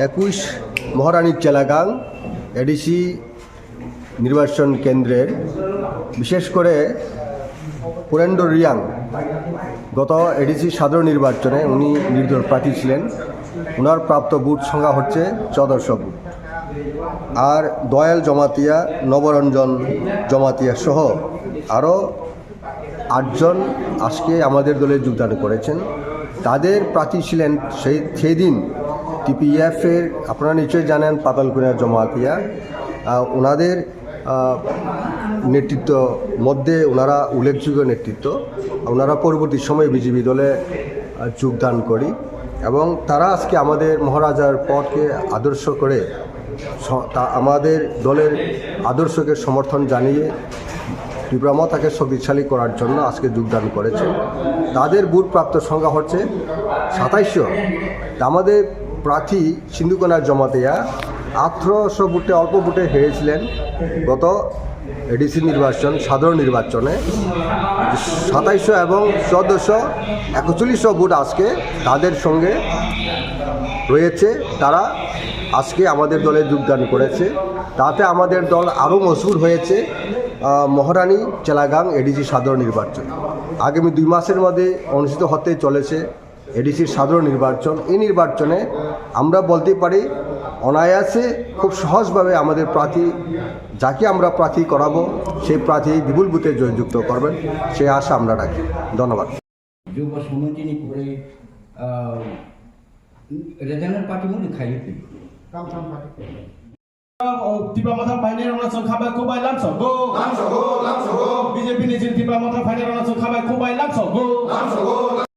21 মহারানী চেলাগাং ADC নির্বাচন কেন্দ্রের বিশেষ করে পুরেন্দ্র রিয়াং গত এডিসি সাধারণ নির্বাচনে উনি নির্দল প্রার্থী ছিলেন। ওনার প্রাপ্ত বুথ সংখ্যা হচ্ছে 1400 বুথ। আর দয়াল জমাতিয়া, নবরঞ্জন জমাতিয়া সহ আরও 8 জন আজকে আমাদের দলে যোগদান করেছেন। তাদের প্রার্থী ছিলেন সেই দিন টিপিএফের, আপনারা নিশ্চয়ই জানেন, পাতালকুনা জমাতিয়া। ওনাদের নেতৃত্ব মধ্যে ওনারা উল্লেখযোগ্য নেতৃত্ব। ওনারা পরবর্তী সময়ে বিজেপি দলে যোগদান করি এবং তারা আজকে আমাদের মহারাজার পথকে আদর্শ করে আমাদের দলের আদর্শকে সমর্থন জানিয়ে তীব্রমতাকে শক্তিশালী করার জন্য আজকে যোগদান করেছে। তাদের বুথ প্রাপ্ত সংখ্যা হচ্ছে 2700। আমাদের প্রার্থী সিন্ধুকোনা জমাতিয়া 1800 বুথে অল্প বুথে হেরেছিলেন গত এডিসি নির্বাচন সাধারণ নির্বাচনে। 2700 এবং 1441 বুথ আজকে তাদের সঙ্গে রয়েছে। তারা আজকে আমাদের দলে যোগদান করেছে। তাতে আমাদের দল আরও মজবুত হয়েছে। মহারানী চেলাগাং এডিসি সাধারণ নির্বাচন আগামী 2 মাসের মধ্যে অনুষ্ঠিত হতে চলেছে এডিসির সাধারণ নির্বাচন। এই নির্বাচনে আমরা বলতে পারি অনায়াসে খুব সহজভাবে আমাদের প্রার্থী, যাকে আমরা প্রার্থী করাবো, সেই প্রার্থী বিপুল বুথে জয়যুক্ত করবেন, সেই আশা আমরা রাখি। ধন্যবাদ। যুব সমিতিনি করে রেজানের পার্টি মনে খাইয়ে tiba mata final orang kabai kubai lam sogo BJP ni tiba mata final orang kabai kubai lam sogo